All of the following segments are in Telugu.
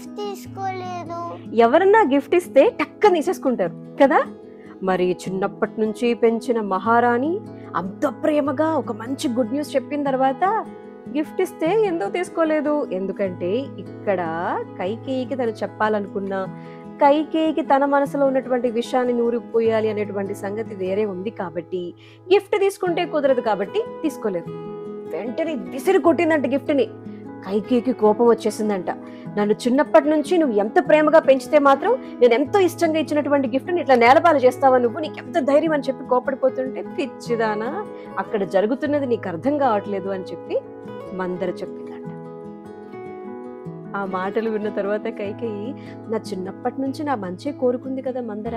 గిఫ్ట్ తీసుకోలేదు. ఎవరన్నా గిఫ్ట్ ఇస్తే టక్కన తీసేసుకుంటారు కదా. మరి చిన్నప్పటి నుంచి పెంచిన మహారాణి అంత ప్రేమగా ఒక మంచి గుడ్ న్యూస్ చెప్పిన తర్వాత గిఫ్ట్ ఇస్తే ఎందుకు తీసుకోలేదు? ఎందుకంటే ఇక్కడ కైకేయికి తను చెప్పాలనుకున్న, కైకేయికి తన మనసులో ఉన్నటువంటి విషయాన్ని నూరిపోయాలి అనేటువంటి సంగతి వేరే ఉంది కాబట్టి గిఫ్ట్ తీసుకుంటే కుదరదు కాబట్టి తీసుకోలేదు. వెంటనే విసిరి కొట్టిందంట గిఫ్ట్ని. కైకేయికి కోపం వచ్చేసిందంట. నన్ను చిన్నప్పటి నుంచి నువ్వు ఎంత ప్రేమగా పెంచితే మాత్రం నేను ఎంతో ఇష్టంగా ఇచ్చినటువంటి గిఫ్ట్ని ఇట్లా నేలపాలు చేస్తావా నువ్వు, నీకు ఎంత ధైర్యం అని చెప్పి కోపడిపోతుంటే, పిచ్చిదానా అక్కడ జరుగుతున్నది నీకు అర్థం కావట్లేదు అని చెప్పి మందర చెప్పిందంట. ఆ మాటలు విన్న తర్వాత కైకేయి, నా చిన్నప్పటి నుంచి నా మంచి కోరుకుంది కదా మందర,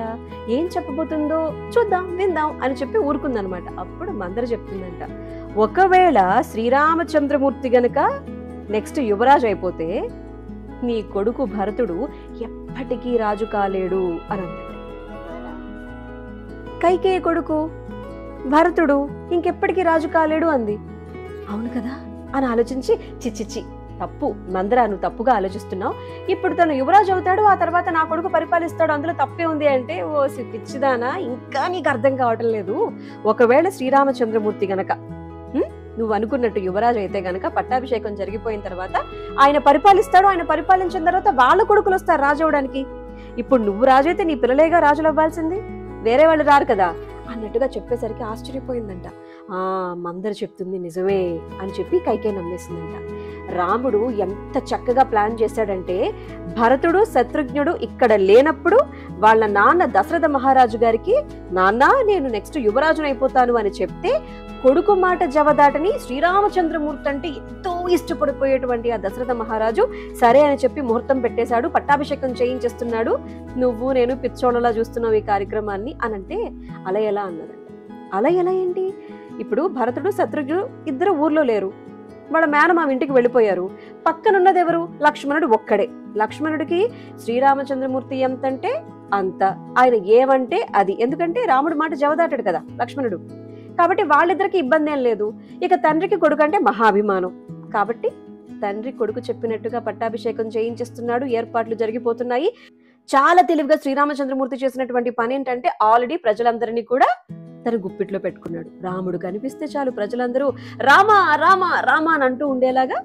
ఏం చెప్పబోతుందో చూద్దాం విందాం అని చెప్పి ఊరుకుందనమాట. అప్పుడు మందర చెప్తుందంట, ఒకవేళ శ్రీరామచంద్రమూర్తి గనక నెక్స్ట్ యువరాజు అయిపోతే నీ కొడుకు భరతుడు ఎప్పటికీ రాజు కాలేడు అని అన్నాడు. కైకేయి కొడుకు భరతుడు ఇంకెప్పటికీ రాజు కాలేడు అంది. అవును కదా అని ఆలోచించి, చిచ్చిచ్చి తప్పు మందర, నువ్వు తప్పుగా ఆలోచిస్తున్నావు. ఇప్పుడు తను యువరాజు అవుతాడు, ఆ తర్వాత నా కొడుకు పరిపాలిస్తాడు, అందులో తప్పే ఉంది అంటే, ఓ పిచ్చిదానా ఇంకా నీకు అర్థం కావటం లేదు. ఒకవేళ శ్రీరామచంద్రమూర్తి గనక నువ్వు అనుకున్నట్టు యువరాజు అయితే గనక పట్టాభిషేకం జరిగిపోయిన తర్వాత ఆయన పరిపాలిస్తాడు, ఆయన పరిపాలించిన తర్వాత వాళ్ళ కొడుకులు వస్తారు రాజు అవడానికి. ఇప్పుడు నువ్వు రాజు అయితే నీ పిల్లలేగా రాజులు అవ్వాల్సింది, వేరే వాళ్ళు రారు కదా అన్నట్టుగా చెప్పేసరికి ఆశ్చర్యపోయిందంట. మందర చెప్తుంది నిజమే అని చెప్పి కైకేయి నమ్మేసిందంట. రాముడు ఎంత చక్కగా ప్లాన్ చేశాడంటే, భరతుడు శత్రుఘ్నుడు ఇక్కడ లేనప్పుడు వాళ్ళ నాన్న దశరథ మహారాజు గారికి, నాన్న నేను నెక్స్ట్ యువరాజును అయిపోతాను అని చెప్తే, కొడుకు మాట జవదాటని శ్రీరామచంద్రమూర్తి అంటే ఎంతో ఇష్టపడిపోయేటువంటి ఆ దశరథ మహారాజు సరే అని చెప్పి ముహూర్తం పెట్టేశాడు, పట్టాభిషేకం చేయించేస్తున్నాడు, నువ్వు నేను పిచ్చోళ్ళలా చూస్తున్నావు ఈ కార్యక్రమాన్ని అనంటే, అలా ఎలా అన్నదంట. అలా ఎలా ఏంటి? ఇప్పుడు భరతుడు శత్రుఘ్నుడు ఇద్దరు ఊర్లో లేరు, వాళ్ళ మేనమామ ఇంటికి వెళ్ళిపోయారు. పక్కనున్నది ఎవరు? లక్ష్మణుడు ఒక్కడే. లక్ష్మణుడికి శ్రీరామచంద్రమూర్తి ఎంతంటే అంత, ఆయన ఏమంటే అది. ఎందుకంటే రాముడు మాట జవదాటాడు కదా లక్ష్మణుడు, కాబట్టి వాళ్ళిద్దరికి ఇబ్బంది ఏం లేదు. ఇక తండ్రికి కొడుకు అంటే మహాభిమానం కాబట్టి తండ్రి కొడుకు చెప్పినట్టుగా పట్టాభిషేకం చేయించేస్తున్నాడు, ఏర్పాట్లు జరిగిపోతున్నాయి. చాలా తెలివిగా శ్రీరామచంద్రమూర్తి చేసినటువంటి పని ఏంటంటే, ఆల్రెడీ ప్రజలందరినీ కూడా తన గుప్పిట్లో పెట్టుకున్నాడు. రాముడు కనిపిస్తే చాలు ప్రజలందరూ రామ రామ రామ అని అంటూ ఉండేలాగా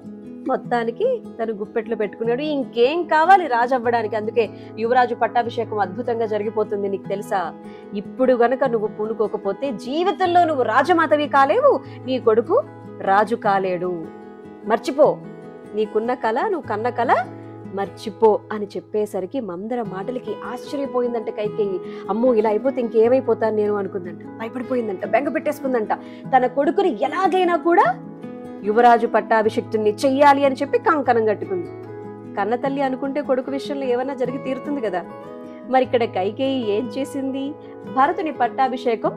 మొత్తానికి తను గుప్పెట్లో పెట్టుకున్నాడు. ఇంకేం కావాలి రాజు అవ్వడానికి? అందుకే యువరాజు పట్టాభిషేకం అద్భుతంగా జరిగిపోతుంది. నీకు తెలుసా, ఇప్పుడు గనక నువ్వు పూనుకోకపోతే జీవితంలో నువ్వు రాజమాతవి కాలేవు, నీ కొడుకు రాజు కాలేడు, మర్చిపో, నీకున్న కళ, నువ్వు కన్న కళ మర్చిపో అని చెప్పేసరికి మందర మాటలకి ఆశ్చర్యపోయిందంట కైకేయి. అమ్మో ఇలా అయిపోతే ఇంకేమైపోతాను నేను అనుకుందంట, భయపడిపోయిందంట, బెంగ పెట్టేసుకుందంట. తన కొడుకుని ఎలాగైనా కూడా యువరాజు పట్టాభిషిక్తుని చెయ్యాలి అని చెప్పి కంకణం కట్టుకుంది. కన్న తల్లి అనుకుంటే కొడుకు విషయంలో ఏమన్నా జరిగి తీరుతుంది కదా. మరి ఇక్కడ కైకేయి ఏం చేసింది? భరతుని పట్టాభిషేకం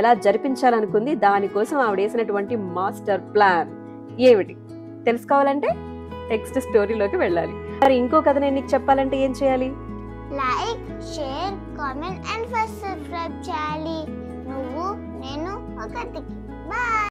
ఎలా జరిపించాలనుకుంది, దానికోసం ఆవిడ వేసినటువంటి మాస్టర్ ప్లాన్ ఏమిటి తెలుసుకోవాలంటే నెక్స్ట్ స్టోరీలోకి వెళ్ళాలి. మరి ఇంకో కథ నేను నీకు చెప్పాలంటే ఏం చేయాలి? Like, share, comment and subscribe చేయాలి. నువ్వు నేను ఒకటికి. బాయ్.